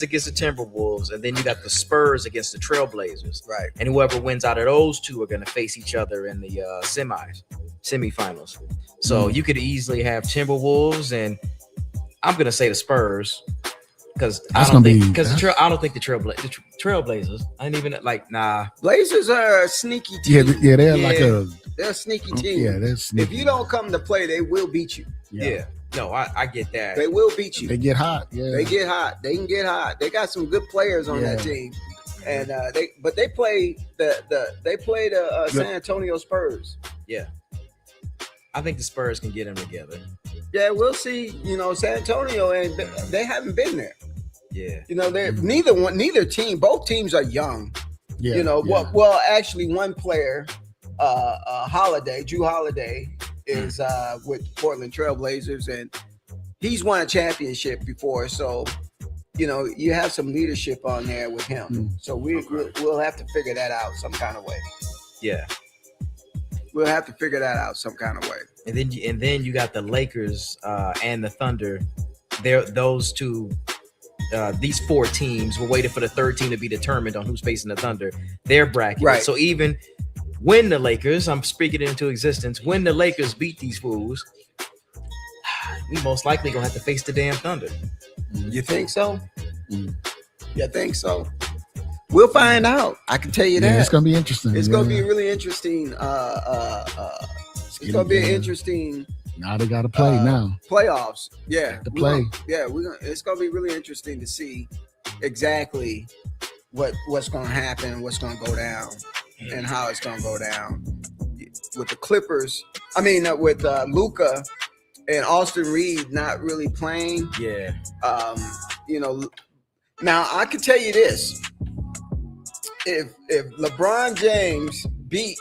against the Timberwolves, and then you got the Spurs against the Trailblazers. Right. And whoever wins out of those two are going to face each other in the semifinals. So you could easily have Timberwolves, and I'm going to say the Spurs because I don't think the Trailblazers. I didn't even nah. Blazers are a sneaky team. Yeah, they're they're a sneaky team. Yeah, they're sneaky. If you don't come to play, they will beat you. Yeah. No, I get that. They will beat you. They get hot. Yeah, they get hot. They can get hot. They got some good players on that team, and they play the San Antonio Spurs. Yeah, I think the Spurs can get them together. Yeah, we'll see. San Antonio, and they haven't been there. Yeah, they're neither team. Both teams are young. Yeah, well, actually, one player, Drew Holiday, is with Portland Trailblazers, and he's won a championship before, so you have some leadership on there with him. So we'll have to figure that out some kind of way. Yeah, we'll have to figure that out some kind of way. And then you got the Lakers and the Thunder. Those two. These four teams were waiting for the third team to be determined on who's facing the Thunder. Their bracket. Right. So even when the Lakers, I'm speaking it into existence, when the Lakers beat these fools, we most likely gonna have to face the damn Thunder. You think so? You think so? We'll find out. I can tell you that. It's gonna be interesting. It's gonna be really interesting. It's gonna be an interesting. Now they got to play now. Playoffs, yeah. To play, it's gonna be really interesting to see exactly what's gonna happen, what's gonna go down, and how it's gonna go down with the Clippers. I mean, with Luka and Austin Reed not really playing. Yeah. Now I can tell you this: if LeBron James beat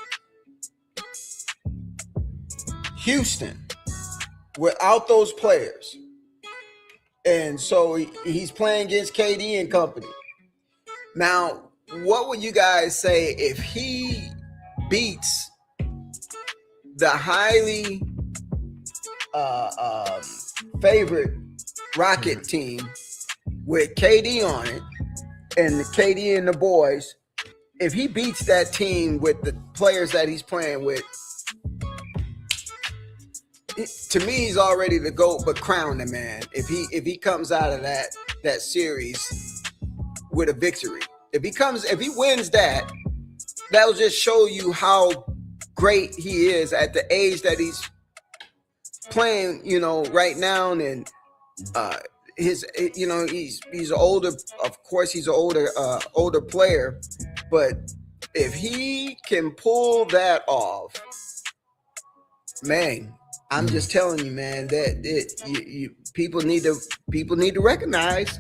Houston without those players, and so he's playing against KD and company. Now, what would you guys say if he beats the highly favorite Rocket team with KD on it, and the KD and the boys? If he beats that team with the players that he's playing with, to me, he's already the GOAT, but crown the man. If he comes out of that series with a victory, if he wins that will just show you how great he is at the age that he's playing. Right now, and he's older. Of course, he's an older player, but if he can pull that off, man. I'm just telling you, man, that people need to recognize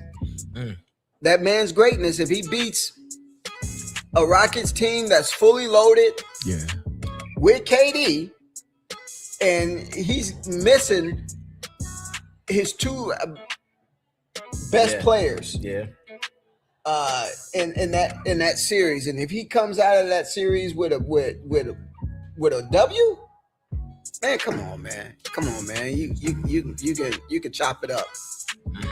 that man's greatness. If he beats a Rockets team that's fully loaded, with KD, and he's missing his two best players, in that series, and if he comes out of that series with a W. Man, come on, man. You can chop it up.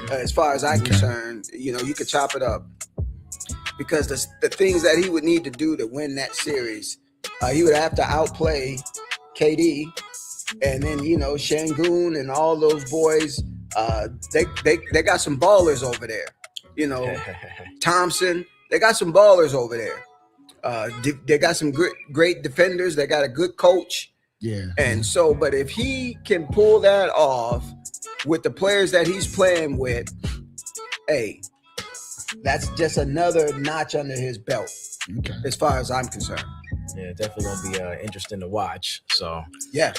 As far as I'm concerned, you could chop it up because the things that he would need to do to win that series, he would have to outplay KD, and then Şengün and all those boys. They got some ballers over there. Thompson, they got some ballers over there. They got some great defenders. They got a good coach. Yeah. And so, but if he can pull that off with the players that he's playing with, hey, that's just another notch under his belt. Okay. As far as I'm concerned. Yeah, definitely gonna be interesting to watch. So yeah,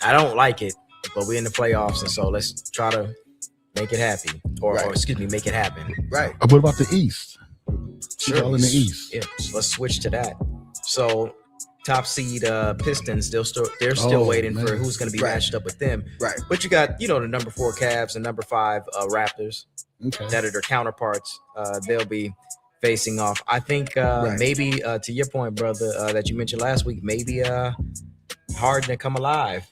I don't like it, but we're in the playoffs, and so let's try to make it happy, or make it happen. Right. What about the East? Sure. All in the East. Yeah, so let's switch to that. So. Top seed Pistons, they're still waiting for who's going to be matched up with them. Right. But you got, the number 4 Cavs and number 5 Raptors that are their counterparts. They'll be facing off. I think maybe to your point, brother, that you mentioned last week, maybe Harden to come alive.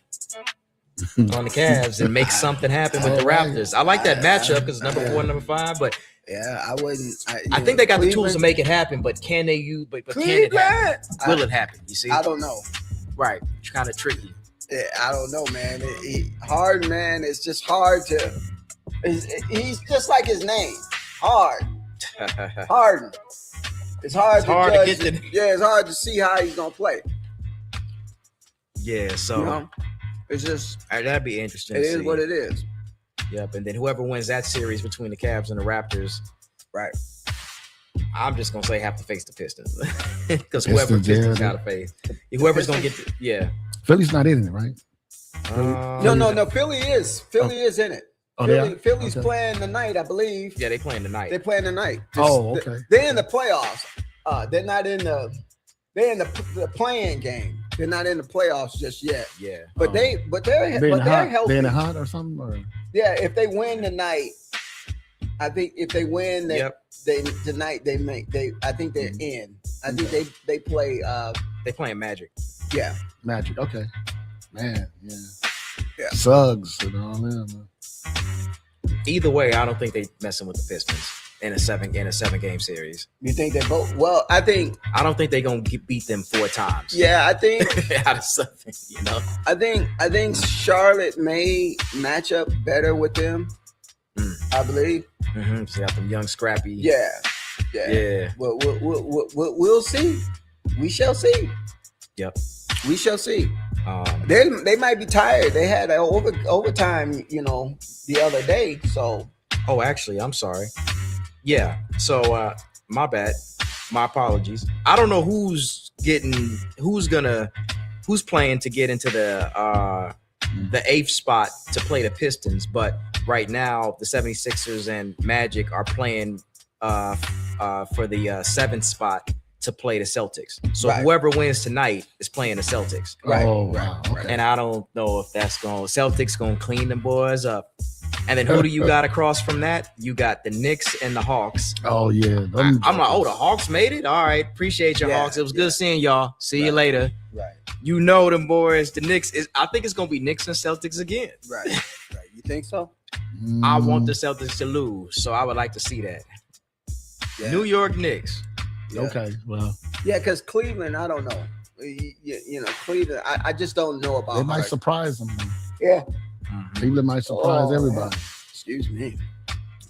on the Cavs and make something happen with the Raptors. I like that matchup because number 4 and number 5, but yeah, I wouldn't. I think they got the tools to make it happen, but can they use? But can it happen? Will it happen? You see? I don't know. Right, it's kind of tricky. Yeah, I don't know, man. Hard, man. It's just hard to. He's just like his name, Hard. Harden. It's hard to get the. Yeah, it's hard to see how he's gonna play. Yeah, so it's just that'd be interesting. It is what it is. Yep, and then whoever wins that series between the Cavs and the Raptors, right? I'm just gonna say have to face the Pistons because whoever Pistons got to face, whoever's gonna get, Philly's not in it, right? No. Philly is in it. Oh, Philly's playing tonight, I believe. Yeah, they playing tonight. They're playing tonight. Okay. They're in the playoffs. They're not in the. They're in the playing game. They're not in the playoffs just yet. Yeah, but they're healthy. They're in the hot or something. Or? Yeah, if they win tonight, I think if they win, I think they're in. I think they play. They playing Magic. Yeah, Magic. Okay, man. Yeah. Suggs and all them. Either way, I don't think they messing with the Pistons in a 7-game series. You think they both? Well, I don't think they're gonna beat them 4 times. Yeah, I think out of 7. I think Charlotte may match up better with them. I believe. Mm-hmm. So got them young, scrappy. Yeah. Well, we'll see. We shall see. Yep. We shall see. They might be tired. They had an overtime, the other day. So. Oh, actually, I'm sorry. Yeah. So, my bad. My apologies. I don't know who's playing to get into the 8th spot to play the Pistons, but right now the 76ers and Magic are playing for the 7th spot to play the Celtics. So whoever wins tonight is playing the Celtics. Right. Oh, wow. Okay. And I don't know if Celtics gonna clean them boys up. And then who do you got across from that? You got the Knicks and the Hawks. Oh, yeah. I'm like, the Hawks made it? All right. Appreciate your Hawks. It was good seeing y'all. See you later. Right. Them boys. The Knicks I think it's gonna be Knicks and Celtics again. Right. You think so? I want the Celtics to lose, so I would like to see that. Yeah. New York Knicks. Yeah. Okay, well. Yeah, because Cleveland, I don't know. Cleveland, I just don't know about. They might surprise them. Yeah. Cleveland might surprise everybody. Excuse me.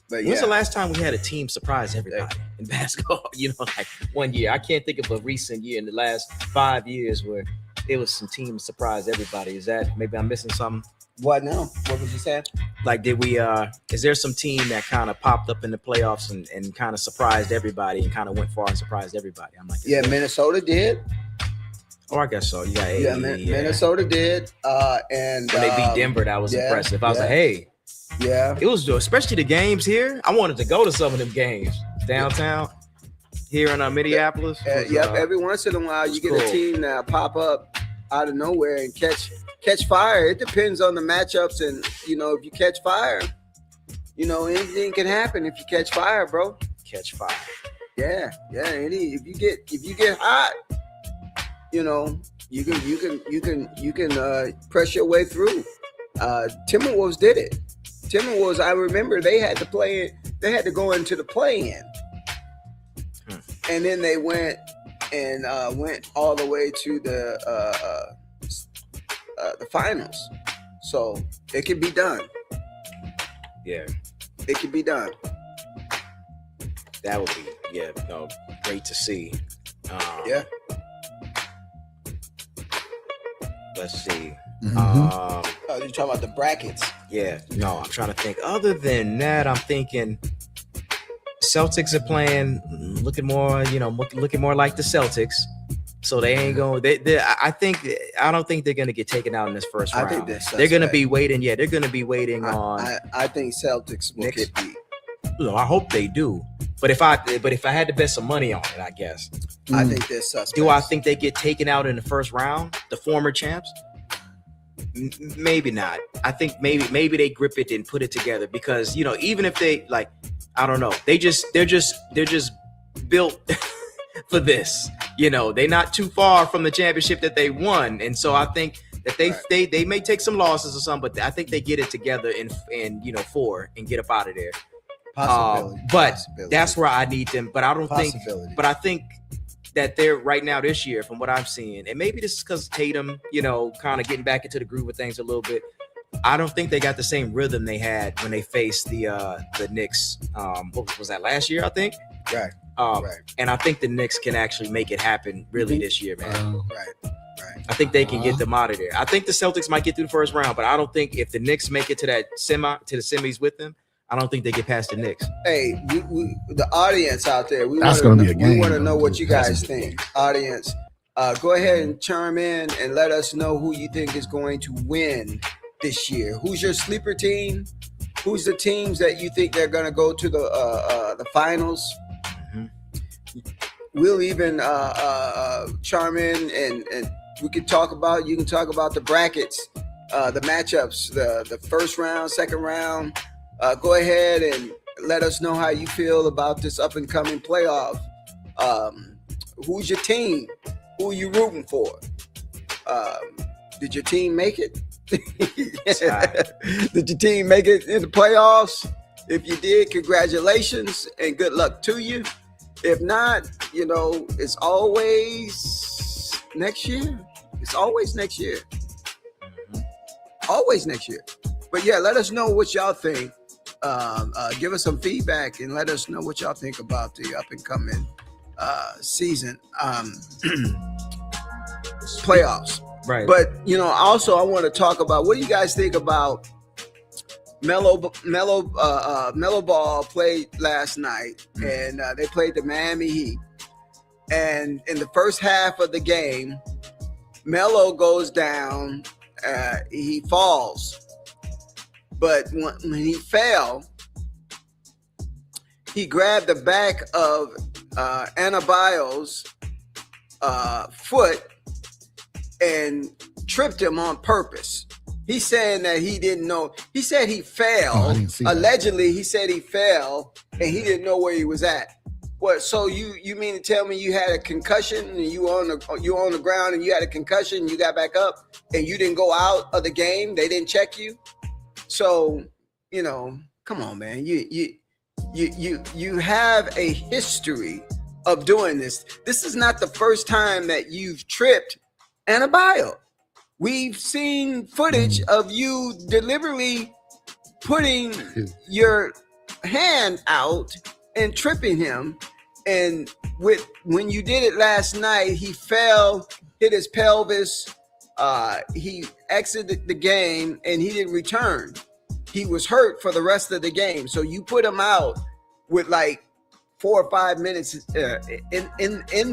But when's the last time we had a team surprise everybody in basketball? Like 1 year. I can't think of a recent year in the last 5 years where it was some team surprise everybody. Is that maybe I'm missing something? What now? What was you saying? Like, did we is there some team that kind of popped up in the playoffs and kind of surprised everybody and kind of went far and surprised everybody? I'm like, Minnesota did. Oh, I guess so. You got Minnesota did. And when they beat Denver, that was impressive. I was like, hey. Yeah. It was, especially the games here. I wanted to go to some of them games downtown here in Minneapolis. Every once in a while, you get a team that pop up out of nowhere and catch fire. It depends on the matchups, and if you catch fire, anything can happen if you catch fire, bro. Catch fire. Yeah. If you get hot, you can press your way through. Timberwolves did it. Timberwolves, I remember they had to go into the play-in, and then they went all the way to the finals. So it can be done. Yeah, it can be done. That would be great to see. Yeah. Let's see. You're talking about the brackets. Yeah. No, I'm trying to think. Other than that, I'm thinking Celtics are playing looking more like the Celtics. So they ain't going. I don't think they're gonna get taken out in this first round. I think they're gonna be waiting. Yeah, they're gonna be waiting on. I think Celtics will get beat. I hope they do. But if I had to bet some money on it, I guess. I think they're suspects. Do I think they get taken out in the first round? The former champs? Maybe not. I think maybe they grip it and put it together because even if they I don't know, they're just built for this. They're not too far from the championship that they won, and so I think That they may take some losses or something, but I think they get it together in 4 and get up out of there. But that's where I need them. But I don't think. But I think that they're right now this year, from what I'm seeing, and maybe this is because Tatum, kind of getting back into the groove of things a little bit. I don't think they got the same rhythm they had when they faced the Knicks. What was that, last year? I think. Right. And I think the Knicks can actually make it happen really this year, man. Right. I think they can get them out of there. I think the Celtics might get through the first round, but I don't think if the Knicks make it to the semis with them, I don't think they get past the Knicks. Hey, the audience out there, we want to know what you guys think. Audience, go ahead and chime in and let us know who you think is going to win this year. Who's your sleeper team? Who's the teams that you think they're going to go to the finals? Mm-hmm. We'll even chime in and we can talk about. You can talk about the brackets, the matchups, the first round, second round. Go ahead and let us know how you feel about this up and coming playoff. Who's your team? Who are you rooting for? Did your team make it? Did your team make it in the playoffs? If you did, congratulations and good luck to you. If not, it's always next year. It's always next year. Always next year. But yeah, let us know what y'all think. Give us some feedback and let us know what y'all think about the up and coming season playoffs. Right. But also I want to talk about, what do you guys think about Melo Ball played last night, and they played the Miami Heat. And in the first half of the game, Melo goes down, he falls. But when he fell, he grabbed the back of Adebayo's foot and tripped him on purpose. He's saying that he didn't know. He said he fell. Allegedly, he said he fell and he didn't know where he was at. What? So you mean to tell me you had a concussion and you were on the ground and you had a concussion and you got back up and you didn't go out of the game? They didn't check you? So, come on, man. You have a history of doing this. This is not the first time that you've tripped Adebayo. We've seen footage of you deliberately putting your hand out and tripping him. And when you did it last night, he fell, hit his pelvis. He exited the game and he didn't return. He was hurt for the rest of the game. So you put him out with like 4 or 5 minutes in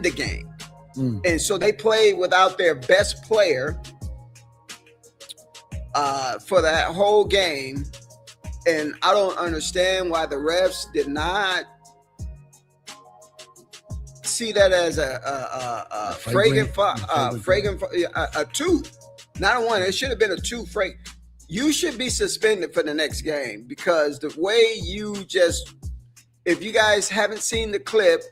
the game. And so they played without their best player for that whole game. And I don't understand why the refs did not see that as a fragrant a 2, not a 1. It should have been a 2. You should be suspended for the next game, because the way you just, if you guys haven't seen the clip,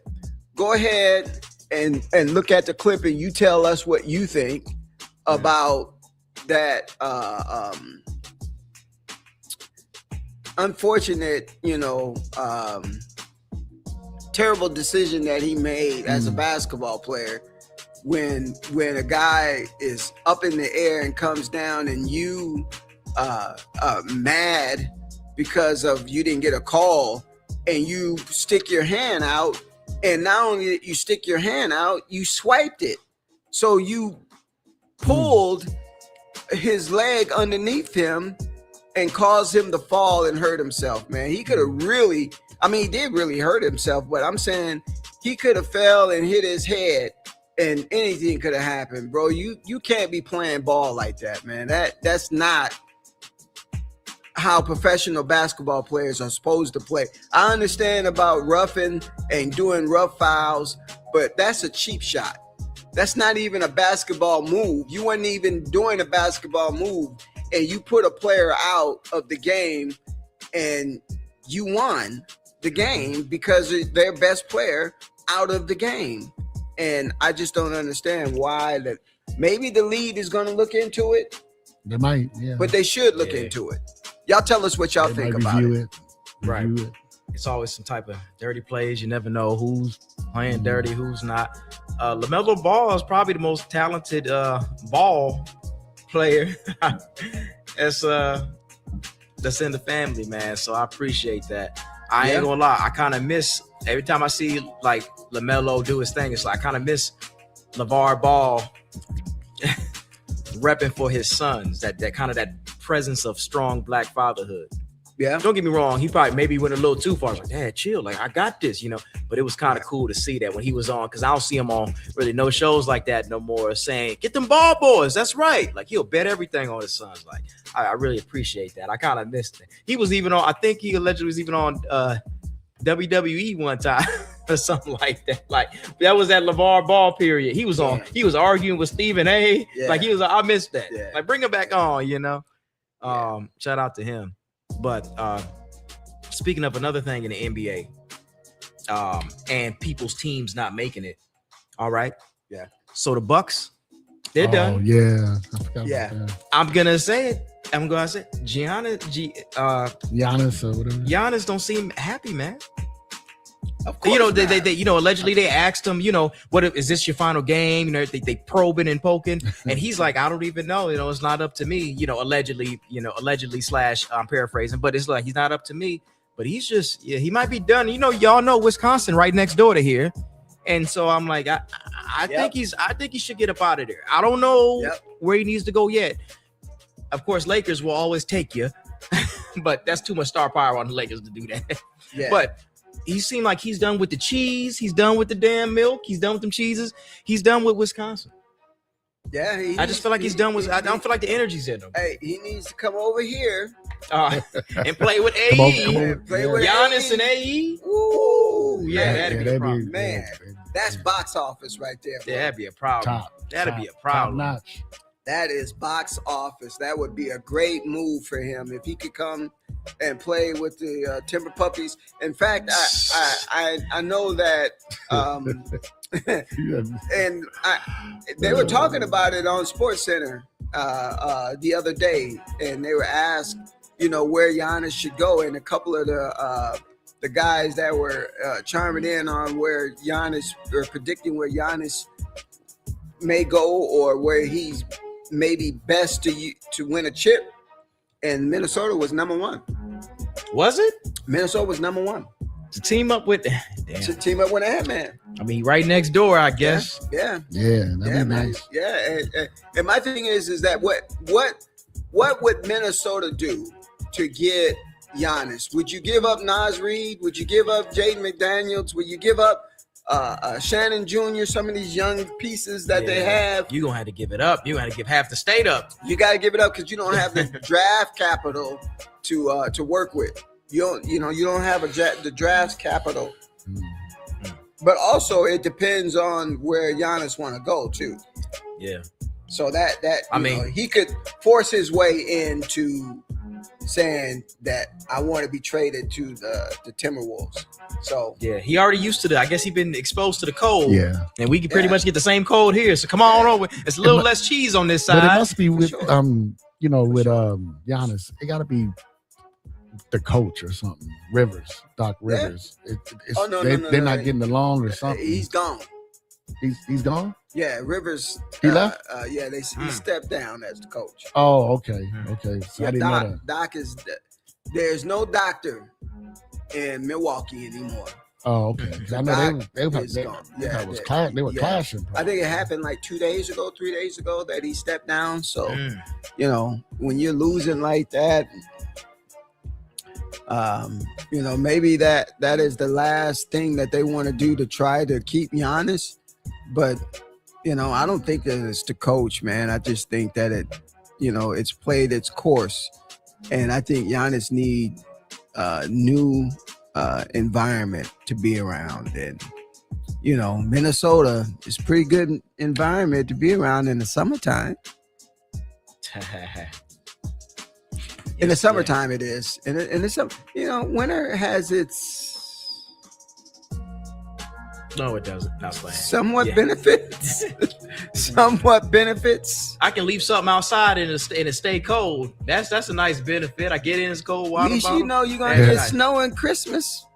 go ahead and look at the clip and you tell us what you think about that unfortunate, terrible decision that he made as a basketball player when a guy is up in the air and comes down and you mad because of you didn't get a call and you stick your hand out, and not only did you stick your hand out, you swiped it. So you pulled his leg underneath him and caused him to fall and hurt himself, man. He could have really, he did really hurt himself, but I'm saying he could have fell and hit his head and anything could have happened, bro. You can't be playing ball like that, man. That's not how professional basketball players are supposed to play. I understand about roughing and doing rough fouls, but that's a cheap shot. That's not even a basketball move. You weren't even doing a basketball move, and you put a player out of the game, and you won the game because of their best player out of the game. And I just don't understand why Maybe the league is going to look into it. They might, yeah. But they should look into it. Y'all tell us what y'all think about it. Right. It's always some type of dirty plays. You never know who's playing dirty, who's not. LaMelo Ball is probably the most talented ball player that's in the family, man. So I appreciate that. I ain't gonna lie. I kind of miss every time I see like LaMelo do his thing. It's like I kind of miss LeVar Ball repping for his sons. That kind of that presence of strong black fatherhood. Yeah. Don't get me wrong. He probably maybe went a little too far. I was like, Dad, chill. Like, I got this, you know. But it was kind of cool to see that when he was on, because I don't see him on really no shows like that no more, saying, get them ball boys. That's right. Like, he'll bet everything on his sons. Like, I really appreciate that. I kind of missed it. He was even on, I think he allegedly was even on WWE one time or something like that. Like, that was that LeVar Ball period. He was on, he was arguing with Stephen A. Yeah. Like, I missed that. Yeah. Like, bring him back on, you know. Shout out to him. But speaking of another thing in the NBA, and people's teams not making it. All right. Yeah. So the Bucks, they're done. Yeah. I forgot about that. I'm gonna say it. Giannis or whatever. Giannis don't seem happy, man. Of course, you know, they allegedly they asked him, what is this your final game? They probing and poking, and he's like, I don't even know. It's not up to me. Allegedly / I'm paraphrasing, but it's like he's not up to me. But he's just, he might be done. Y'all know Wisconsin right next door to here, and so I'm like, I think he should get up out of there. I don't know where he needs to go yet. Of course, Lakers will always take you, but that's too much star power on the Lakers to do that. Yeah. But he seemed like he's done with the cheese. He's done with the damn milk. He's done with them cheeses. He's done with Wisconsin. Yeah. I just feel like he's done with. I don't feel like the energy's in him. Hey, he needs to come over here and play with AE. Play with Giannis and AE. Ooh, that'd be a problem. Man, that's box office right there. Bro. Yeah, that'd be a problem. That'd be a problem. Top notch. That is box office. That would be a great move for him if he could come and play with the Timber Puppies. In fact, I know that, and they were talking about it on SportsCenter the other day, and they were asked, where Giannis should go, and a couple of the guys that were chiming in on where Giannis, or predicting where Giannis may go, or where he's maybe best to win a chip, and Minnesota was number one. Was it? Minnesota was number one to team up with Ant-Man. I mean, right next door, I guess. Yeah, that'd be nice. Yeah, and my thing is that what would Minnesota do to get Giannis? Would you give up Naz Reid? Would you give up Jaden McDaniels? Would you give up Shannon Jr., some of these young pieces that they have? You're gonna have to give it up. You gotta give half the state up. You gotta give it up because you don't have the draft capital to work with. You don't have the draft capital. But also it depends on where Giannis want to go too. Yeah. So that he could force his way into saying that I want to be traded to the Timberwolves. So yeah, he already used to I guess he's been exposed to the cold. Yeah, and we can pretty much get the same cold here. So come on over. It's a little less cheese on this side. But it must be with Giannis. It got to be the coach or something. Doc Rivers. They're not getting along or something. He's gone. He's gone. Yeah, Rivers. He left. He stepped down as the coach. Oh, okay. So I didn't know that. Doc is. There's no doctor in Milwaukee anymore. Oh, okay. I know they were clashing. I think it happened like 3 days ago that he stepped down. So, when you're losing like that, maybe that is the last thing that they want to do to try to keep Giannis. But, I don't think that it's the coach, man. I just think that it's played its course. And I think Giannis need new environment to be around. And, Minnesota is pretty good environment to be around in the summertime. In the summertime, it is. And winter has its No, it doesn't. Not playing. Somewhat benefits. Somewhat benefits. I can leave something outside and it stay cold. That's a nice benefit. I get in it's cold water. At least bottle. you know you're gonna get snow and Christmas.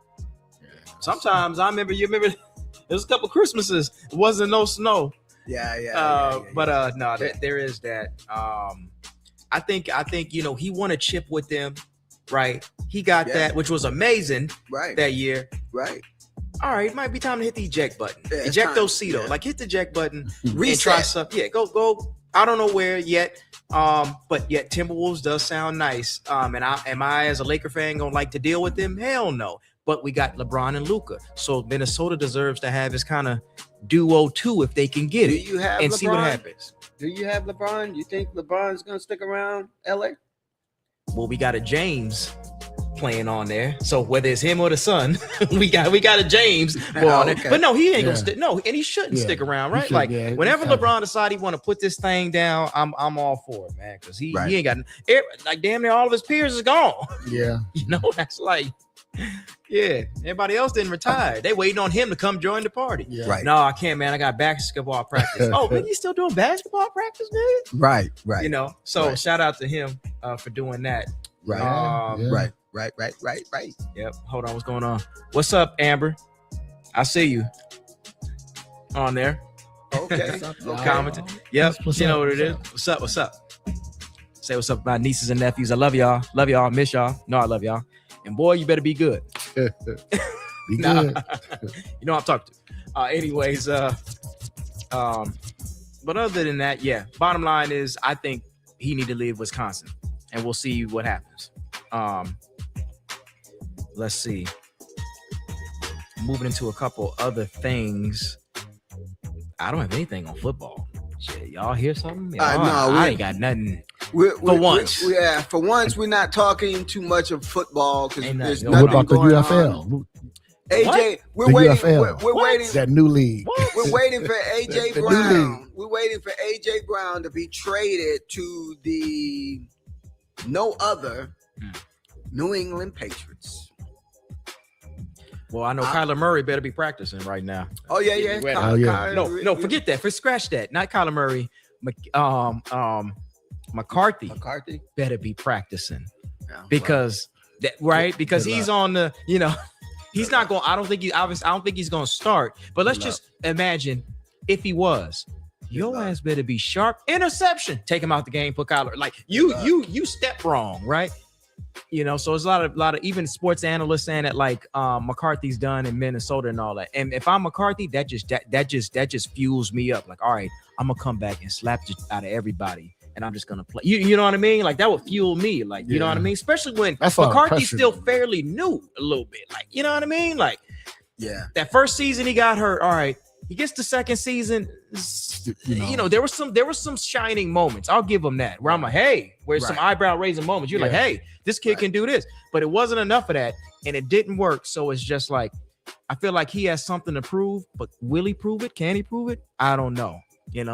Sometimes I remember. You remember? There was a couple Christmases. It wasn't no snow. Yeah. But no, there is that. I think he won a chip with them, right? He got that, which was amazing, right? That year, right? All right, it might be time to hit the eject button. Yeah, Ejectocito, like hit the eject button, reset. And try something. Yeah, go. I don't know where yet. But yet Timberwolves does sound nice. And am I as a Laker fan gonna like to deal with them? Hell no. But we got LeBron and Luka, so Minnesota deserves to have his kind of duo too if they can get it. Do you have and LeBron? See what happens? Do you have LeBron? You think LeBron's gonna stick around LA? Well, we got a James playing on there, so whether it's him or the son, we got a James on there. But no, he ain't gonna stick. No, and he shouldn't stick around, right? Like whenever LeBron decide he want to put this thing down, I'm all for it, man, because he ain't got like damn near all of his peers is gone. Yeah, that's like. Yeah, everybody else didn't retire. They waiting on him to come join the party. Yeah. Right. No, I can't, man. I got basketball practice. Oh, man, you still doing basketball practice, man? Right. So shout out to him for doing that. Right. Right. Yep. Hold on, what's going on? What's up, Amber? I see you on there. Okay. Commenting. Yep. You know what it is. What's up? Say what's up, my nieces and nephews. I love y'all. Miss y'all. No, I love y'all. And boy, you better be good. Be good. You know what I'm talking to. Anyways, but other than that, yeah. Bottom line is, I think he need to leave Wisconsin, and we'll see what happens. Let's see. Moving into a couple other things. I don't have anything on football. Shit, y'all hear something? No, I ain't got nothing. For once, we're not talking too much of football because there's what nothing about the going UFL? on. AJ, we're the waiting. UFL. We're waiting. That new league. We're waiting for AJ Brown. We're waiting for AJ Brown to be traded to the no other New England Patriots. Well, I know Kyler Murray better be practicing right now. Oh yeah. No, forget that. Scratch that. Not Kyler Murray. McCarthy better be practicing because he's on the. He's not going. I don't think he's going to start. But let's just imagine if he was. Your ass better be sharp. Interception. Take him out the game. Put Kyler. Like you step wrong, right? So it's a lot of even sports analysts saying that like McCarthy's done in Minnesota and all that. And if I'm McCarthy, that just fuels me up. Like, all right, I'm gonna come back and slap just out of everybody, and I'm just gonna play. You know what I mean? Like that would fuel me. Like you know what I mean? Especially when McCarthy's still fairly new a little bit. Like you know what I mean? Like that first season he got hurt. All right, he gets the second season. There were some shining moments. I'll give him that. Where I'm like, hey, where's some eyebrow raising moments? You're like, hey, this kid can do this. But it wasn't enough of that, and it didn't work. So it's just like, I feel like he has something to prove, but will he prove it? Can he prove it? I don't know.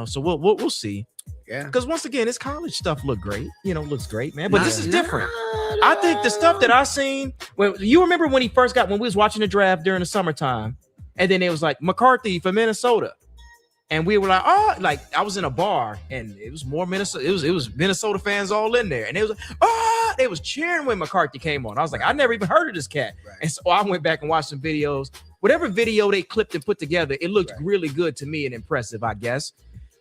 So we'll see. Yeah. Because once again, his college stuff looks great, man. But this is different. I think the stuff that I seen when you remember when we was watching the draft during the summertime, and then it was like McCarthy for Minnesota. And we were like, oh, like I was in a bar and it was more Minnesota. It was Minnesota fans all in there. And it was like, oh, they was cheering when McCarthy came on. I was like, I never even heard of this cat. Right. And so I went back and watched some videos. Whatever video they clipped and put together, it looked really good to me and impressive, I guess.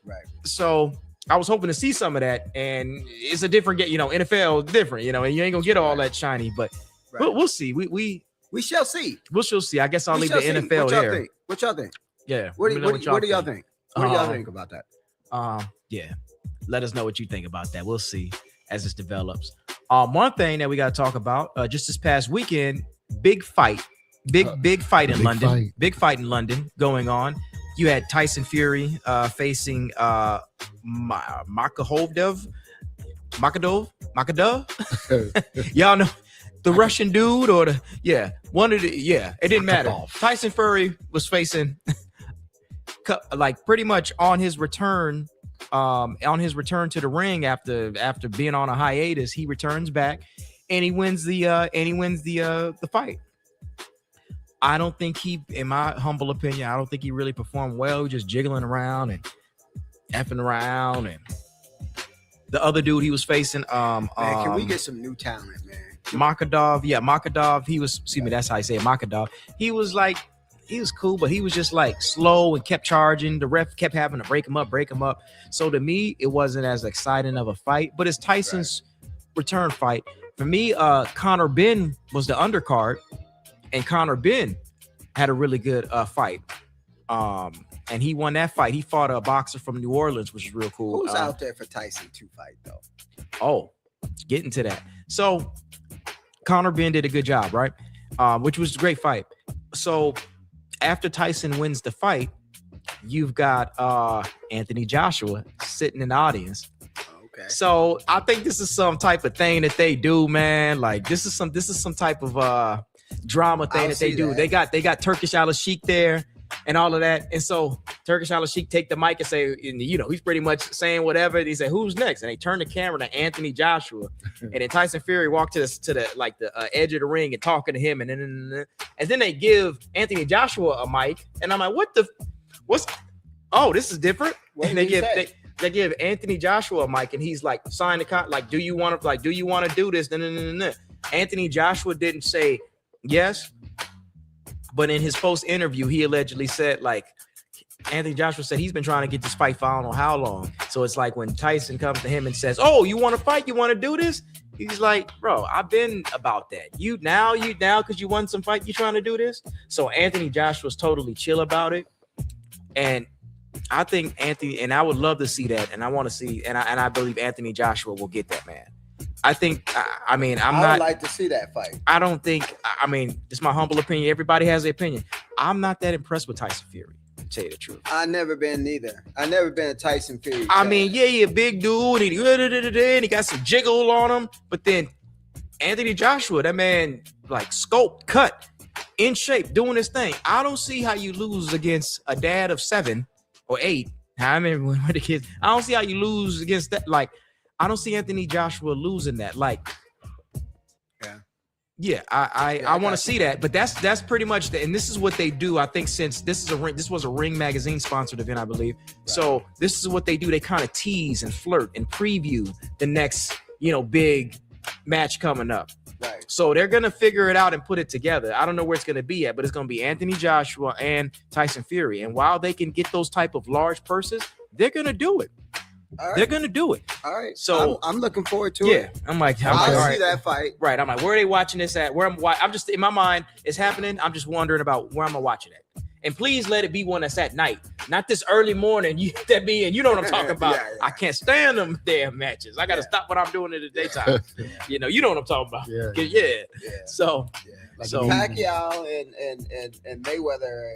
Right. So I was hoping to see some of that. And it's a different game, NFL is different, and you ain't gonna get all that shiny, but we'll see. We shall see. We shall see. I guess I'll leave the NFL there. What y'all think? Yeah. What do y'all think? What do y'all think about that? Yeah. Let us know what you think about that. We'll see as this develops. One thing that we got to talk about, just this past weekend, big fight in London. Big fight in London going on. You had Tyson Fury facing Makhachev. Y'all know the Russian dude or it didn't matter. Tyson Fury was facing like pretty much on his return to the ring after being on a hiatus. He returns back and he wins the fight. I don't think he, in my humble opinion, I don't think he really performed well. He was just jiggling around and effing around. And the other dude he was facing, man, can we get some new talent, man? Makadov. He was, excuse me, that's how I say it, Makadov. He was cool, but he was just like slow and kept charging. The ref kept having to break him up. So to me, it wasn't as exciting of a fight, but it's Tyson's return fight. For me, Conor Benn was the undercard, and Conor Benn had a really good fight. And he won that fight. He fought a boxer from New Orleans, which is real cool. Who's out there for Tyson to fight, though? Oh, getting to that. So Conor Benn did a good job, right? Which was a great fight. So after Tyson wins the fight, you've got Anthony Joshua sitting in the audience. Okay. So I think this is some type of thing that they do, man. Like this is some type of drama thing that they do. That. They got Turkish Al-Sheikh there and all of that. And so Turkish Al-Sheikh take the mic and say, and, you know, he's pretty much saying whatever. He said, "Who's next?" And they turn the camera to Anthony Joshua, and then Tyson Fury walked to the edge of the ring and talking to him, and then they give Anthony Joshua a mic, and I'm like, this is different. And they give Anthony Joshua a mic, and he's like, sign the like, do you want to do this? Anthony Joshua didn't say yes, but in his post interview, he allegedly said, like, Anthony Joshua said he's been trying to get this fight for I don't know how long. So it's like when Tyson comes to him and says, "Oh, you want to fight? You want to do this?" He's like, "Bro, I've been about that. You now because you won some fight, you trying to do this?" So Anthony Joshua's totally chill about it, and I think Anthony, and I would love to see that, and I want to see, and I believe Anthony Joshua will get that, man. I think, I would like to see that fight. I don't think, it's my humble opinion. Everybody has their opinion. I'm not that impressed with Tyson Fury, to tell you the truth. I never been neither. I never been a Tyson Fury. He a big dude, and he got some jiggle on him. But then Anthony Joshua, that man, like sculpt, cut, in shape, doing his thing. I don't see how you lose against a dad of 7 or 8. I remember when the kids. I don't see how you lose against that. Like, I don't see Anthony Joshua losing that. Like, I want to see that. But that's pretty much the, and this is what they do. I think since this was a Ring magazine sponsored event, I believe. Right. So this is what they do. They kind of tease and flirt and preview the next, big match coming up. Right. So they're gonna figure it out and put it together. I don't know where it's gonna be at, but it's gonna be Anthony Joshua and Tyson Fury. And while they can get those type of large purses, they're gonna do it. All right. They're gonna do it. All right. So I'm looking forward to it. Yeah. I'm like, I'll see that fight. Right. I'm like, where are they watching this at? I'm just in my mind, it's happening. I'm just wondering about where I'm gonna watch it at. And please let it be one that's at night, not this early morning. You know what I'm talking about. Yeah. I can't stand them damn matches. I got to stop what I'm doing in the daytime. You know what I'm talking about. Yeah. So Pacquiao and Mayweather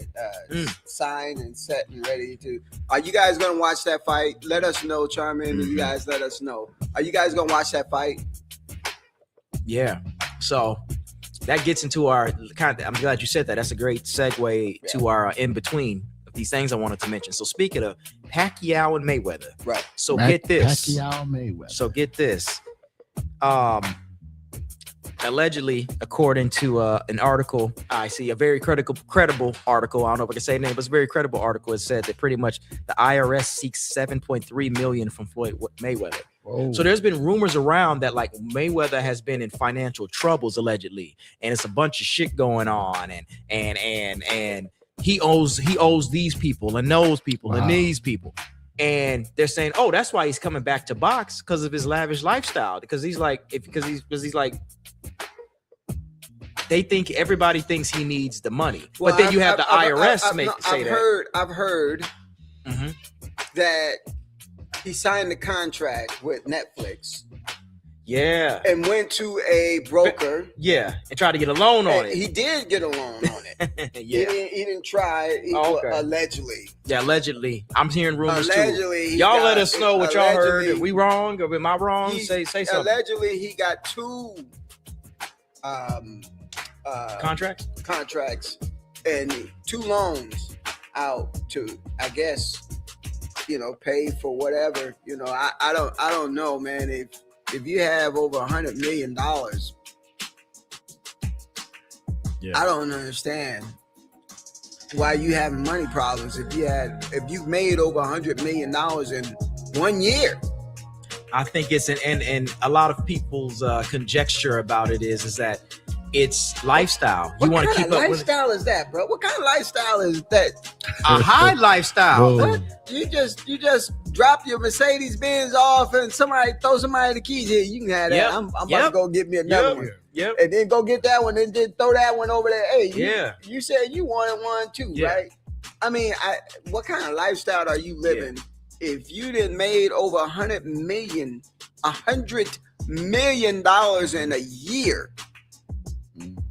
signed and set and ready to. Are you guys gonna watch that fight? Let us know, Charmin. Mm-hmm. You guys let us know. Are you guys gonna watch that fight? Yeah. So that gets into our kind of, I'm glad you said that. That's a great segue to our in between of these things I wanted to mention. So speaking of Pacquiao and Mayweather, right? So get this. Pacquiao Mayweather. So get this. Allegedly, according to an article, I see a very credible article. I don't know if I can say the name, but it's a very credible article. It said that pretty much the IRS seeks $7.3 million from Floyd Mayweather. Whoa. So there's been rumors around that like Mayweather has been in financial troubles allegedly, and it's a bunch of shit going on, and he owes these people and those people and these people. And they're saying, oh, that's why he's coming back to box because of his lavish lifestyle. Because he's like, they think everybody thinks he needs the money, but then you have the IRS say that. I've heard that he signed the contract with Netflix. Yeah. And went to a broker. Yeah. And tried to get a loan on it. He did get a loan on it. Yeah. He didn't try. Allegedly. Yeah, allegedly. I'm hearing rumors allegedly, too. Y'all let us know what y'all heard. Are we wrong or am I wrong? Say something. Allegedly, he got 2 contracts and 2 loans out to, I guess, pay for whatever. I don't know, man. If you have over $100 million, I don't understand why you having money problems if you've made over $100 million in 1 year. I think it's and a lot of people's conjecture about it is that it's lifestyle. You want to keep up. What kind of lifestyle is that, bro? What kind of lifestyle is that? A high lifestyle. What? You just drop your Mercedes Benz off and throw somebody the keys here. You can have that. Yep. I'm about to go get me another one. Yep. And then go get that one and then throw that one over there. Hey, you said you wanted one too, right? I mean, what kind of lifestyle are you living? Yeah. If you done made over $100 million in a year,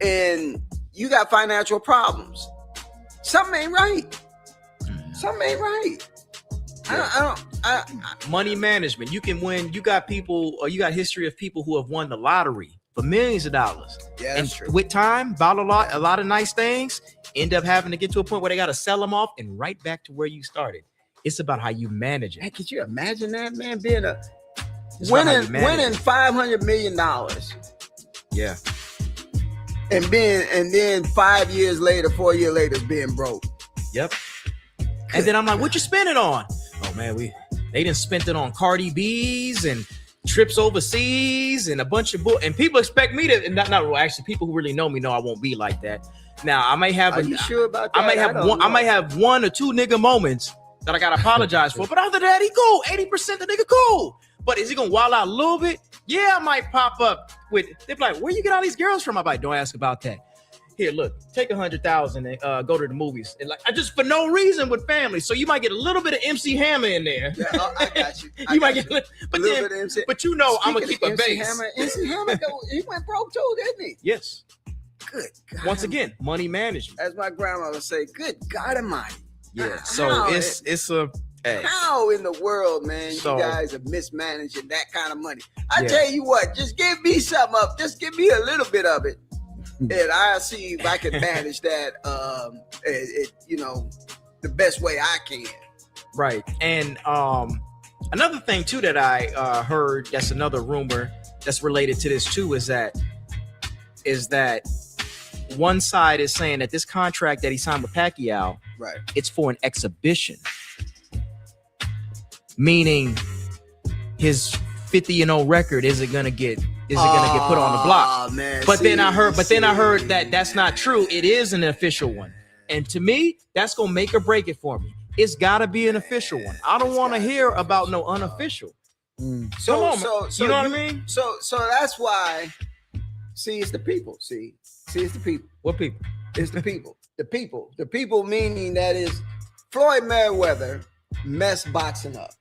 and you got financial problems, something ain't right. Something ain't right. Yeah. Money management. You can win. You got people, or you got history of people who have won the lottery for millions of dollars. Yeah, that's true. With time, bought a lot of nice things, end up having to get to a point where they got to sell them off and right back to where you started. It's about how you manage it. Man, could you imagine that, man? Being winning $500 million. Yeah. And then 4 years later, being broke. Yep. And then I'm like, what you spend it on? Oh man, they done spent it on Cardi B's and trips overseas and a bunch of and people expect me to actually people who really know me know I won't be like that. Now I may have Are you sure about that? I might have one or two nigga moments that I gotta apologize for, but other than that, he cool. 80% the nigga cool. But is he gonna wild out a little bit? Yeah, I might pop up with. They're like, where you get all these girls from? I'm like, don't ask about that. Here, look, take 100,000 and go to the movies. And like, I just for no reason with family. So you might get a little bit of MC Hammer in there. Yeah, I got you. You might get a little bit of MC. But you know, I'm gonna keep a base. MC Hammer, he went broke too, didn't he? Yes. Good God. Once again, money management. As my grandma would say, good God Almighty. Yeah. So it's a. Hey. How in the world, man, you guys are mismanaging that kind of money? I tell you what, just give me something up. Just give me a little bit of it. And I'll see if I can manage that, the best way I can. Right. And another thing, too, that I heard, that's another rumor that's related to this, too, is that one side is saying that this contract that he signed with Pacquiao, right, it's for an exhibition. Meaning his 50-0 record isn't gonna get put on the block. Man, but then I heard that that's not true. It is an official one, and to me, that's gonna make or break it for me. It's gotta be an official one. I don't want to hear about no unofficial. So you know what I mean? So that's why. See, it's the people. See, it's the people. What people? It's the people. The people meaning that is Floyd Mayweather messed boxing up.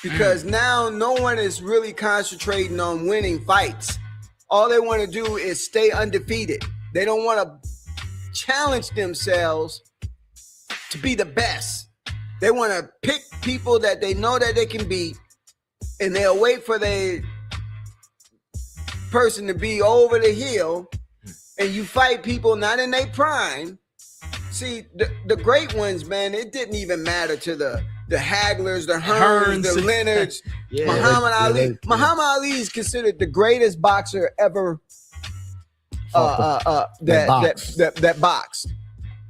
Because now no one is really concentrating on winning fights. All they want to do is stay undefeated. They don't want to challenge themselves to be the best. They want to pick people that they know that they can beat, and they'll wait for their person to be over the hill, and you fight people not in their prime. See, the great ones, man, it didn't even matter to the Haglers, the Hearns, the Leonards, Muhammad Ali. Muhammad Ali is considered the greatest boxer ever that boxed.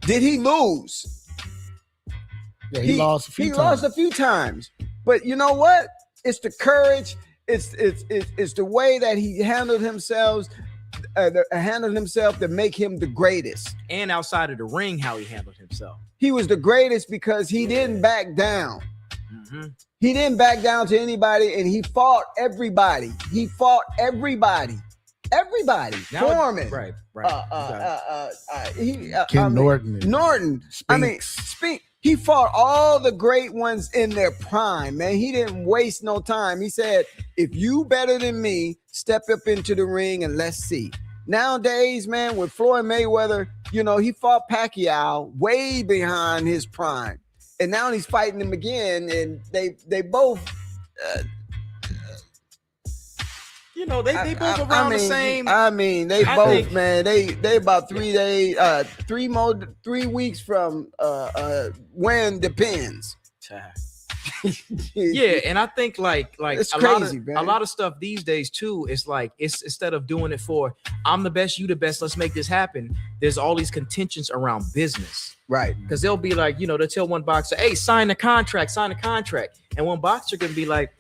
Did he lose? Yeah, he lost a few times. He lost a few times. But you know what? It's the courage. It's the way that he handled himself. To make him the greatest. And outside of the ring, how he handled himself. He was the greatest because he didn't back down. Mm-hmm. He didn't back down to anybody, and he fought everybody. Everybody. Foreman. Right. Ken Norton. Spinks. I mean, Spink. He fought all the great ones in their prime, man. He didn't waste no time. He said, if you better than me, step up into the ring and let's see. Nowadays, man, with Floyd Mayweather, he fought Pacquiao way behind his prime. And now he's fighting him again, and they both... they both around the same. I mean, they about 3 days, 3 weeks from when depends. Yeah, and I think like it's a crazy, a lot of stuff these days too. It's like it's instead of doing it for I'm the best, you the best, let's make this happen. There's all these contentions around business. Right. Because they'll be like, they'll tell one boxer, hey, sign the contract. And one boxer can be like,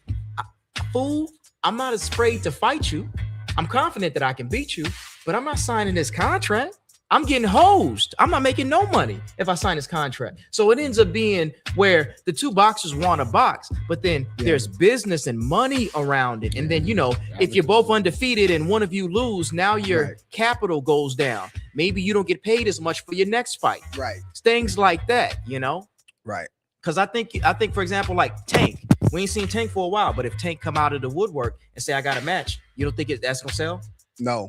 fool, I'm not afraid to fight you. I'm confident that I can beat you, but I'm not signing this contract. I'm getting hosed. I'm not making no money if I sign this contract. So it ends up being where the two boxers want to box, but then there's business and money around it. And then, if you're both undefeated and one of you lose, now your capital goes down. Maybe you don't get paid as much for your next fight. Right. Things like that, Right. Because I think, for example, like Tank, we ain't seen Tank for a while, but if Tank come out of the woodwork and say, I got a match, you don't think that's going to sell? No.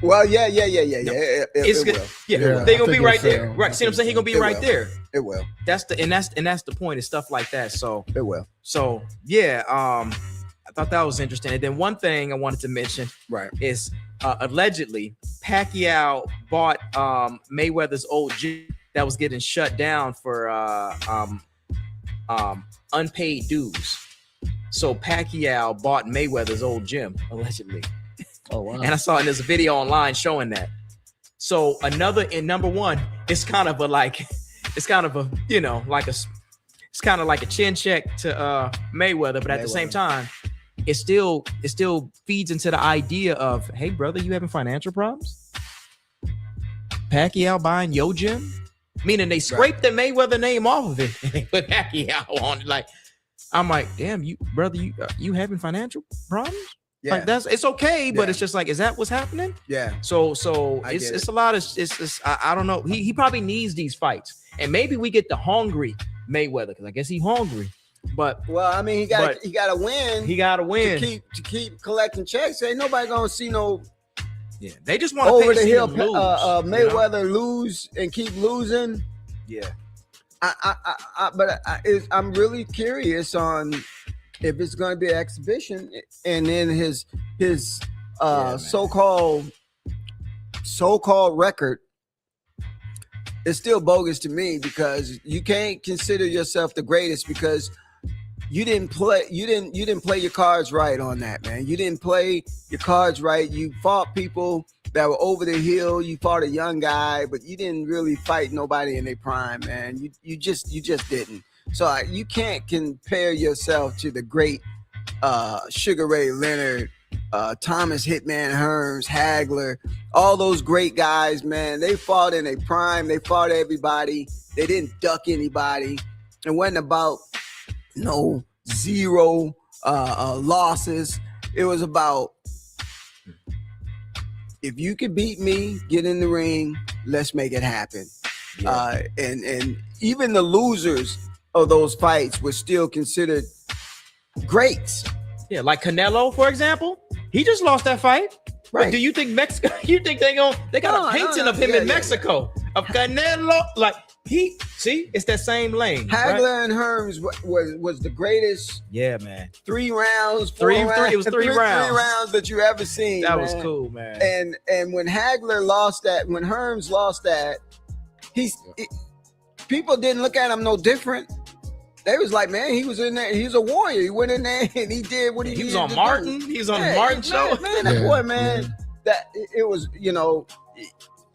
Well, yeah. No. It will. Yeah, they're gonna be right there. Right. See what I'm saying? He's gonna be right there. It will. That's the point, is stuff like that. So it will. So yeah, I thought that was interesting. And then one thing I wanted to mention is allegedly Pacquiao bought Mayweather's old gym that was getting shut down for unpaid dues. So Pacquiao bought Mayweather's old gym, allegedly. Oh wow! And I saw there's a video online showing that. So number one, it's kind of like a chin check to Mayweather, but at the same time, it still feeds into the idea of, hey brother, you having financial problems? Pacquiao buying your gym, meaning they scraped the Mayweather name off of it and they put Pacquiao on it. Like, I'm like, damn, you having financial problems? Yeah, like it's okay, but it's just like, is that what's happening? Yeah. So it's a lot of I don't know. He probably needs these fights, and maybe we get the hungry Mayweather, because I guess he's hungry. But I mean, he got to win. He got to win to keep collecting checks. Ain't nobody gonna see no. Yeah, they just want to over the hill. Lose, Mayweather lose and keep losing. Yeah. I'm really curious on if it's going to be an exhibition, and then his so-called record is still bogus to me, because you can't consider yourself the greatest because you didn't play your cards right on that, man. You didn't play your cards right. You fought people that were over the hill. You fought a young guy, but you didn't really fight nobody in their prime, man. You just didn't. So you can't compare yourself to the great Sugar Ray Leonard, Thomas Hitman Hearns, Hagler, all those great guys, man. They fought in their prime. They fought everybody. They didn't duck anybody. It wasn't about no zero losses. It was about, if you could beat me, get in the ring, let's make it happen. Yeah. And even the losers of those fights were still considered greats. Yeah, like Canelo, for example. He just lost that fight. Right. But do you think Mexico? You think they got a painting of him in Mexico of Canelo? Like it's that same lane. Hagler and Hearns was the greatest. Yeah, man. 3 rounds, three. It was three rounds. 3 rounds that you ever seen. That was cool, man. And when Hagler lost that, when Hearns lost that, people didn't look at him no different. They was like, man, he was in there. He's a warrior. He went in there and he did what he was on Martin. He was on Martin show. Man, that boy, man. That it was,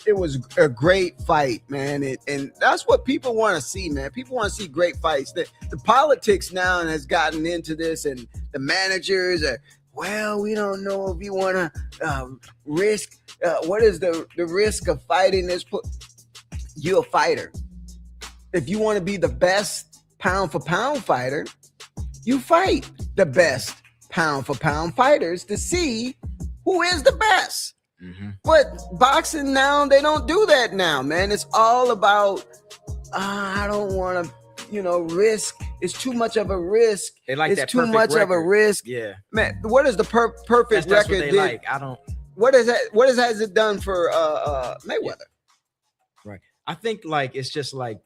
it was a great fight, man. And that's what people want to see, man. People want to see great fights. The politics now has gotten into this, and the managers are, well, we don't know if you want to risk. What is the risk of fighting this? You're a fighter. If you want to be the best pound for pound fighter, you fight the best pound for pound fighters to see who is the best. Mm-hmm. But boxing now, they don't do that now, man. It's all about I don't want to, risk. It's too much of a risk. They like it's that too much record. Of a risk. Yeah, man. What is the perfect that's record? What they like. I don't. What is that? What has it done for Mayweather? Yeah. Right. I think it's just like.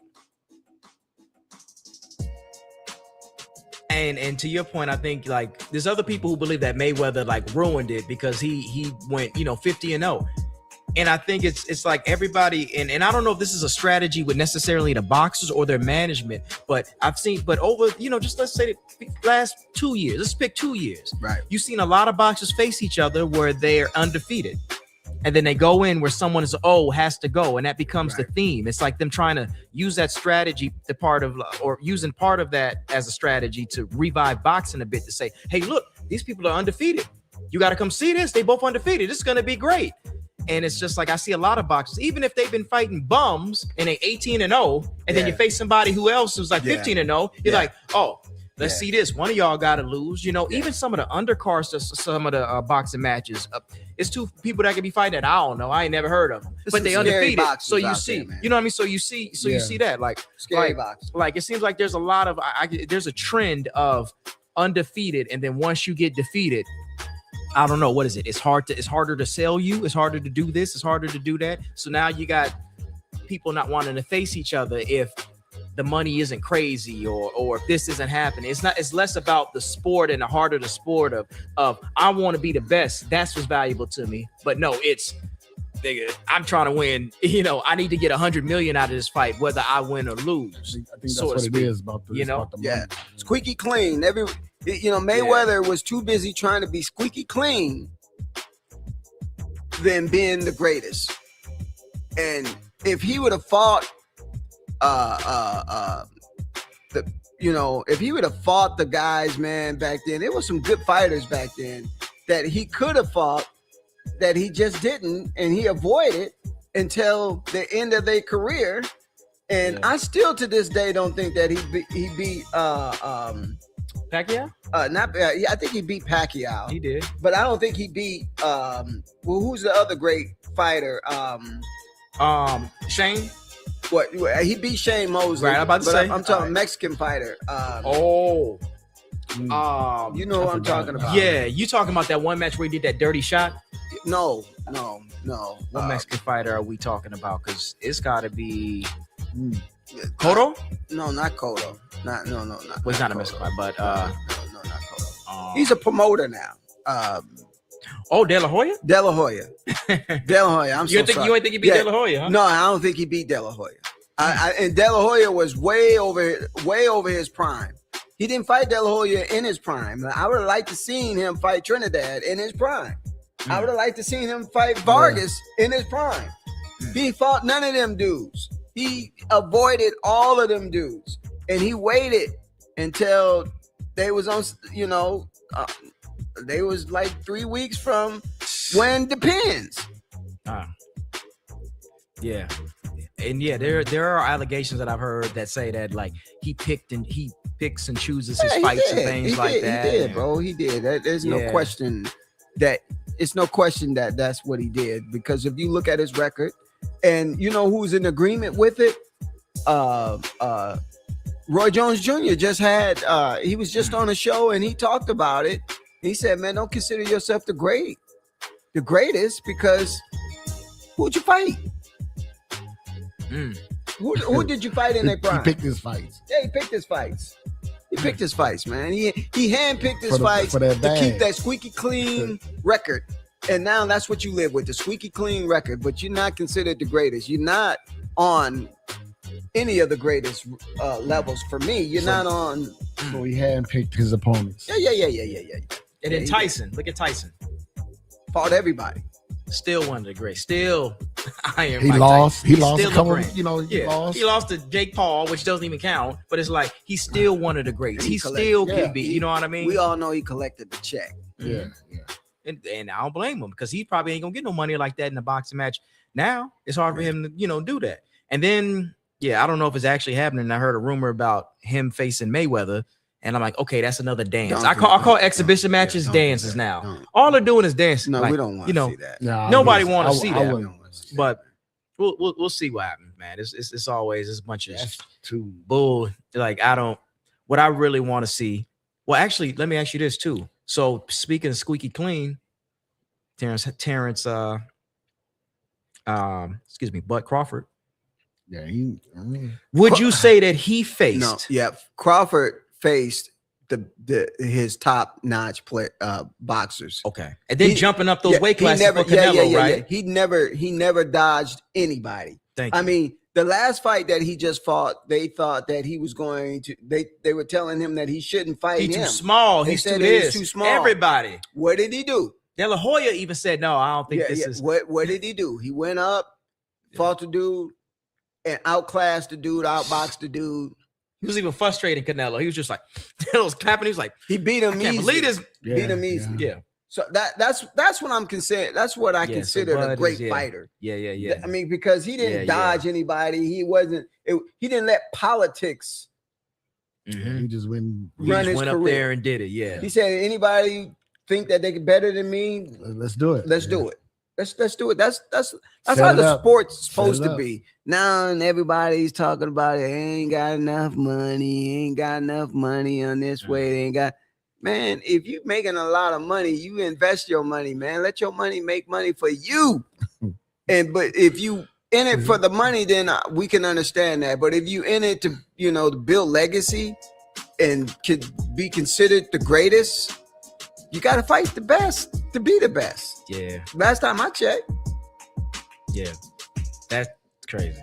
And to your point, I think there's other people who believe that Mayweather ruined it because he went 50-0, and I think it's like everybody and I don't know if this is a strategy with necessarily the boxers or their management, but I've seen over just let's say the last 2 years, let's pick 2 years, right? You've seen a lot of boxers face each other where they're undefeated. and then they go in where someone is has to go, and that becomes the theme. It's like them trying to use that strategy, using part of that as a strategy to revive boxing a bit, to say, hey, look, these people are undefeated. You got to come see this. They both undefeated. This is going to be great. And it's just like I see a lot of boxers, even if they've been fighting bums and they 18-0, and then you face somebody who's like 15-0, you're like, oh, let's see this. One of y'all got to lose. You know, even some of the undercards, some of the boxing matches, it's two people that can be fighting that I don't know. I ain't never heard of them, but they undefeated. So you see, you know what I mean? So you see, you see that like scary boxing. Like it seems like there's a lot of there's a trend of undefeated, and then once you get defeated, I don't know, what is it? It's harder to sell you. It's harder to do this. It's harder to do that. So now you got people not wanting to face each other if the money isn't crazy or if this isn't happening. It's less about the sport and the heart of the sport of I want to be the best. That's what's valuable to me. But no, it's I'm trying to win. You know, I need to get 100 million out of this fight, whether I win or lose. I think that's what it is about the, about the money. Squeaky clean. Mayweather was too busy trying to be squeaky clean than being the greatest. And if he would have fought, if he would have fought the guys, man, back then, there was some good fighters back then that he could have fought that he just didn't, and he avoided until the end of their career. And I still to this day don't think that he beat Pacquiao? I think he beat Pacquiao. He did, but I don't think he beat. Who's the other great fighter? Shane. What he beat Shane Mosley. Right, I'm about to say. I'm talking Mexican fighter. You know what I'm talking about? Yeah, you talking about that one match where he did that dirty shot? No. What Mexican fighter are we talking about? Because it's got to be Cotto. No, not Cotto. Not. Well, he's not a Mexican fighter, but no, not Cotto. He's a promoter now. De La Hoya. De La Hoya. I'm you ain't think he beat De La Hoya? Huh? No, I don't think he beat De La Hoya. And De La Hoya was way over his prime. He didn't fight De La Hoya in his prime. I would have liked to seen him fight Trinidad in his prime. I would have liked to seen him fight Vargas in his prime. He fought none of them dudes. He avoided all of them dudes, and he waited until they was on. They was like 3 weeks from when depends. Yeah. And there are allegations that I've heard that say that like he picks and chooses his fights and things like that. He did, bro. He did. There's no question that that's what he did, because if you look at his record, and you know who's in agreement with it, Roy Jones Jr. just had he was just on a show and he talked about it. He said, man, don't consider yourself the greatest, because who'd you fight? Who did you fight in their prime? He picked his fights. Yeah, he picked his fights. He picked his fights, man. He handpicked his fights to keep that squeaky clean record. And now that's what you live with, the squeaky clean record. But you're not considered the greatest. You're not on any of the greatest levels for me. You're not on. So he handpicked his opponents. Yeah. And then Tyson. Look at Tyson. Fought everybody. Still one of the greats. Still Iron. He lost. Tyson. He lost a couple. He lost. He lost to Jake Paul, which doesn't even count. But it's like he's still one of the greats. He still can be. You know what I mean? We all know he collected the check. Yeah. And I don't blame him, because he probably ain't gonna get no money like that in a boxing match. Now it's hard for him to do that. And then I don't know if it's actually happening. I heard a rumor about him facing Mayweather. And I'm like, okay, that's another dance. I call exhibition matches dances now. All they're doing is dancing. No, we don't want to see that. Nobody want to see that. But we'll see what happens, man. It's always a bunch of bull. Like what I really want to see. Well, actually, let me ask you this too. So speaking of squeaky clean, Terrence, Bud Crawford. Yeah, would you say that he faced? No, yeah, Crawford faced his top-notch boxers. Okay, and then jumping up those weight classes for Canelo, right? He never dodged anybody. Thank you. I mean, the last fight that he just fought, they thought that he was going to. They were telling him that he shouldn't fight him. He's too small. He's too this. Too small. Everybody. What did he do? De La Hoya even said, "No, I don't think this is." What did he do? He went up, fought the dude, and outclassed the dude, outboxed the dude. He was even frustrating Canelo. He was just like, Canelo was clapping. He was like, he beat him easy. Believe this. Beat him easy. Yeah. So that's what I'm considered. That's what I consider a great fighter. Yeah. I mean, because he didn't dodge anybody. He didn't let politics. He just went up there and did it. Yeah. He said, anybody think that they can better than me? Let's do it. Let's do it. Let's do it. That's how the sport's supposed to be. Now and everybody's talking about it. Ain't got enough money. Ain't got enough money on this way. They ain't got. Man, if you making a lot of money, you invest your money, man. Let your money make money for you. But if you in it for the money, then we can understand that. But if you in it to, to build legacy and could be considered the greatest, you got to fight the best to be the best. Yeah. Last time I checked. Yeah. That's crazy.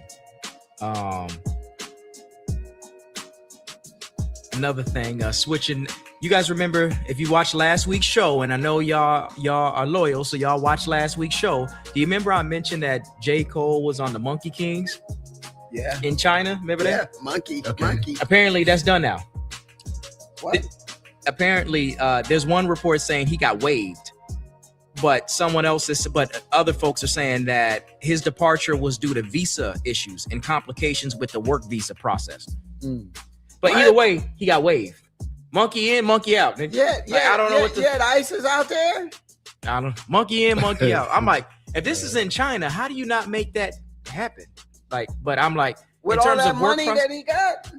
Another thing, switching. You guys remember, if you watched last week's show, and I know y'all are loyal, so y'all watched last week's show. Do you remember I mentioned that J. Cole was on the Monkey Kings? Yeah. In China? Remember that? Monkey. Apparently that's done now. What? Apparently, there's one report saying he got waived, but other folks are saying that his departure was due to visa issues and complications with the work visa process. But either way, he got waived. Monkey in, monkey out. I don't know what the ICE is out there. I don't. Monkey in, monkey out. I'm like, if this is in China, how do you not make that happen? Like, but I'm like, with all that money that he got,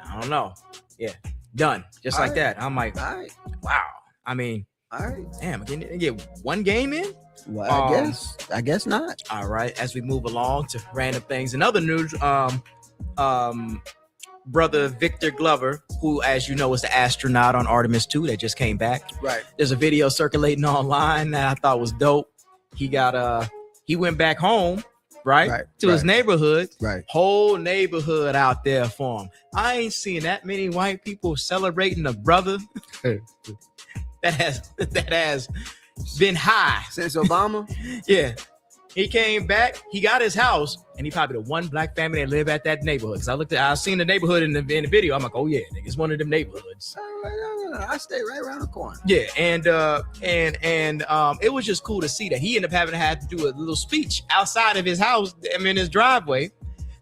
I don't know. Yeah, done just like that. I'm like, all right. Wow. I mean, all right. Damn, can get one game in? Well, I guess not. All right. As we move along to random things and other news, brother Victor Glover, who, as you know, is the astronaut on Artemis 2 that just came back. Right. There's a video circulating online that I thought was dope. He went back home, to his neighborhood. Right. Whole neighborhood out there for him. I ain't seen that many white people celebrating a brother that has been high since Obama. Yeah. He came back, he got his house, and he probably the one black family that live at that neighborhood. Because I seen the neighborhood in the video. I'm like, oh yeah, nigga, it's one of them neighborhoods. I stay right around the corner. Yeah, and it was just cool to see that he ended up had to do a little speech outside of his house, in his driveway,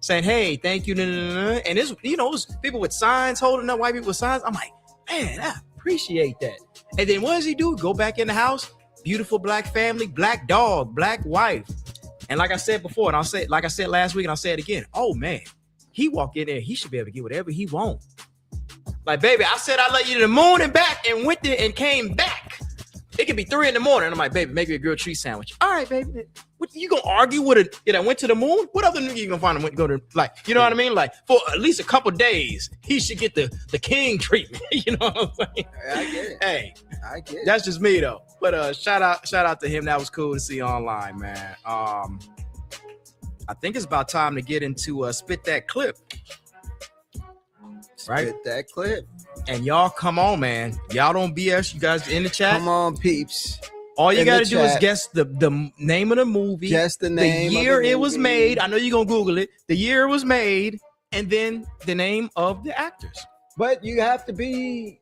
saying, hey, thank you. And it's, it was people with signs holding up, white people with signs. I'm like, man, I appreciate that. And then what does he do? Go back in the house. Beautiful black family, black dog, black wife. And like I said before, and like I said last week, and I'll say it again. Oh man, he walk in there, he should be able to get whatever he wants. Like, baby, I said I let you to the moon and back and went there and came back. It could be 3 a.m. And I'm like, baby, make me a grilled cheese sandwich. All right, baby. What you gonna argue with I went to the moon? What other nigga you gonna find him go to, like, you know what I mean? Like, for at least a couple days, he should get the king treatment. You know what I'm saying? I get it. Hey, I get it. That's just me though. But shout out to him. That was cool to see online, man. I think it's about time to get into spit that clip. Right? Spit that clip. And y'all come on, man. Y'all don't BS. You guys in the chat. Come on, peeps. All you got to do is guess the name of the movie. Guess the name. The year it was made. I know you're going to Google it. The year it was made. And then the name of the actors. But you have to be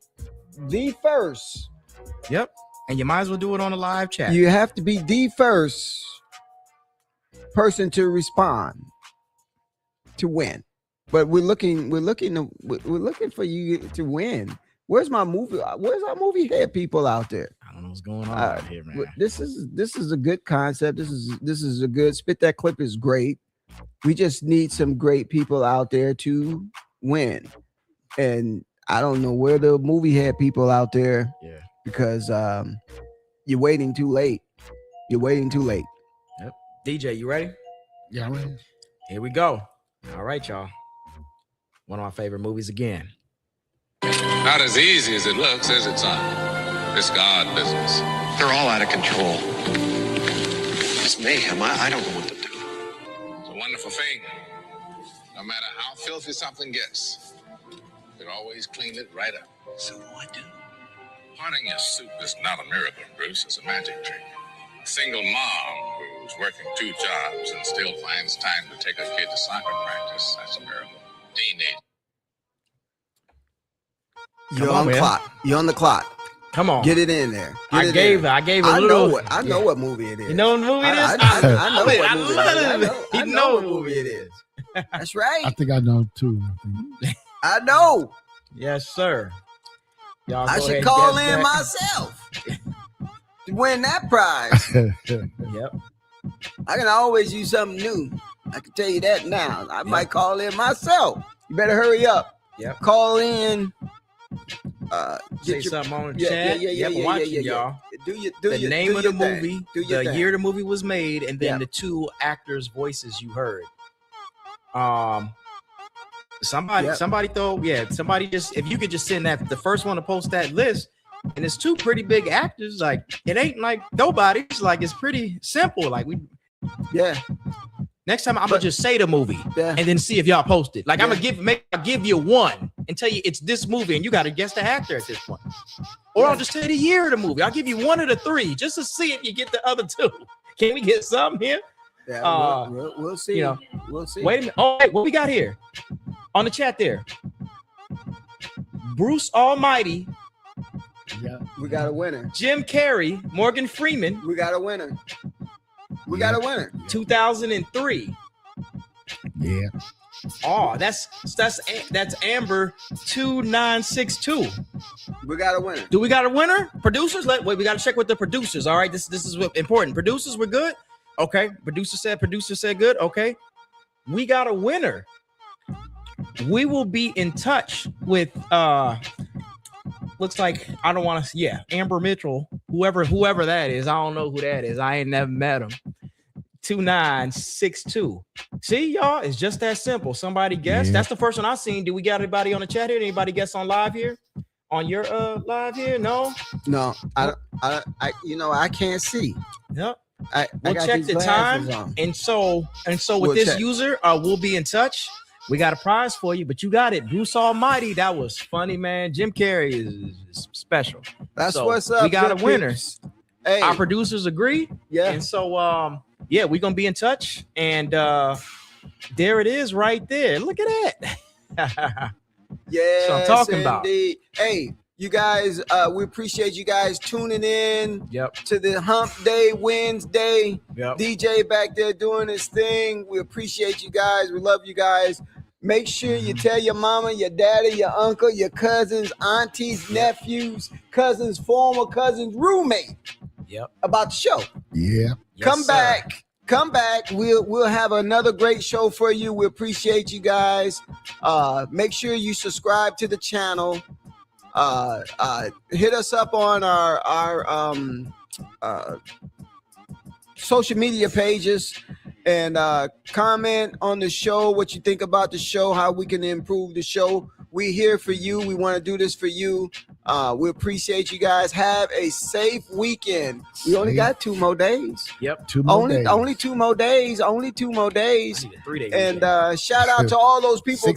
the first. Yep. And you might as well do it on a live chat. You have to be the first person to respond to win. But we're looking for you to win. Where's my movie? Where's our movie head people out there? I don't know what's going on out here, man. This is a good concept. This is a good spit. That clip is great. We just need some great people out there to win. And I don't know where the movie head people out there. Yeah. Because you're waiting too late. You're waiting too late. Yep. DJ, you ready? Yeah, I'm ready. Here we go. All right, y'all. One of my favorite movies again. Not as easy as it looks, is it, son? It's God business. They're all out of control. It's mayhem. I don't know what to do. It's a wonderful thing. No matter how filthy something gets, you can always clean it right up. So what do I do? Parting your soup is not a miracle, Bruce. It's a magic trick. A single mom who's working 2 jobs and still finds time to take a kid to soccer practice. That's a miracle. Teenage. You're on clock. You're on the clock. Come on. Get it in there. I gave a little. I know what movie it is. You know what movie it is? I know what movie it is. I know what movie it is. That's right. I think I know too. I know. Yes, sir. Y'all I go should ahead call and guess in that. myself to win that prize. Yep. I can always use something new. I can tell you that now. I might call in myself. You better hurry up. Yep. Call in. Say something on the chat. I'm watching y'all. The name of the movie, the year the movie was made, and then the 2 actors' voices you heard. Somebody just, if you could just send that, the first one to post that list, and it's 2 pretty big actors. Like, it ain't like nobody. It's like, it's pretty simple. Like, next time I'm gonna just say the movie and then see if y'all post it. Like, I'm gonna give you one and tell you it's this movie, and you got to guess the actor at this point. Or I'll just tell you the year of the movie. I'll give you one of the 3 just to see if you get the other 2. Can we get something here? Yeah, we'll see. You know, we'll see. Wait a minute. Oh, wait, what we got here on the chat there? Bruce Almighty. Yeah, we got a winner. Jim Carrey, Morgan Freeman. We got a winner. We got a winner. 2003. Yeah. Oh, that's Amber 2962. We got a winner. Do we got a winner? Producers? We got to check with the producers. All right, this is important. Producers, we're good. Okay. Producer said good. Okay. We got a winner. We will be in touch with looks like I don't want to Amber Mitchell, whoever that is. I don't know who that is. I ain't never met him. 2962. See, y'all, it's just that simple. Somebody guess. That's the first one I seen. Do we got anybody on the chat here? Anybody guess on live here? On your live here? No. I I can't see. Yep. We'll check the time, and so with this user, we'll be in touch. We got a prize for you, but you got it. Bruce Almighty, that was funny, man. Jim Carrey is special. That's what's up. We got a winner. Hey, our producers agree. Yeah, and so we're gonna be in touch, and there it is, right there. Look at that. Yeah, so I'm talking about. Hey, you guys, we appreciate you guys tuning in. Yep. To the Hump Day Wednesday. Yep. DJ back there doing his thing. We appreciate you guys. We love you guys. Make sure you tell your mama, your daddy, your uncle, your cousins, aunties, nephews, cousins, former cousins, roommate. Yep. About the show. Yeah. Come back. We'll have another great show for you. We appreciate you guys. Make sure you subscribe to the channel. Hit us up on our social media pages and comment on the show, what you think about the show, how we can improve the show. We're here for you. We want to do this for you. We appreciate you guys. Have a safe weekend. We only got 2 more days. Yep. 2 more days. Only 2 more days. Only 2 more days. 3 days. And shout out to all those people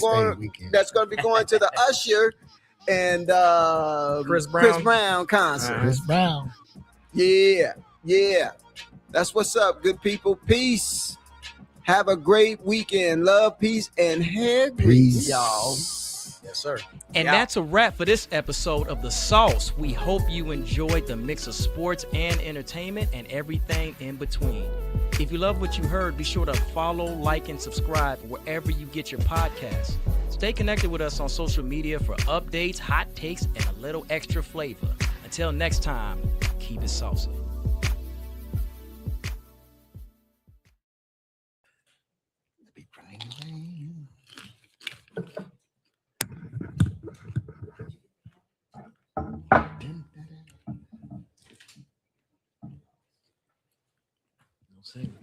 that's going to be going to the Usher and Chris Brown concert. Chris Brown. Yeah. That's what's up, good people. Peace. Have a great weekend. Love, peace, and head grease, y'all. Yes, sir. And that's a wrap for this episode of The Sauce. We hope you enjoyed the mix of sports and entertainment and everything in between. If you love what you heard, be sure to follow, like, and subscribe wherever you get your podcasts. Stay connected with us on social media for updates, hot takes, and a little extra flavor. Until next time, keep it saucy. Sing.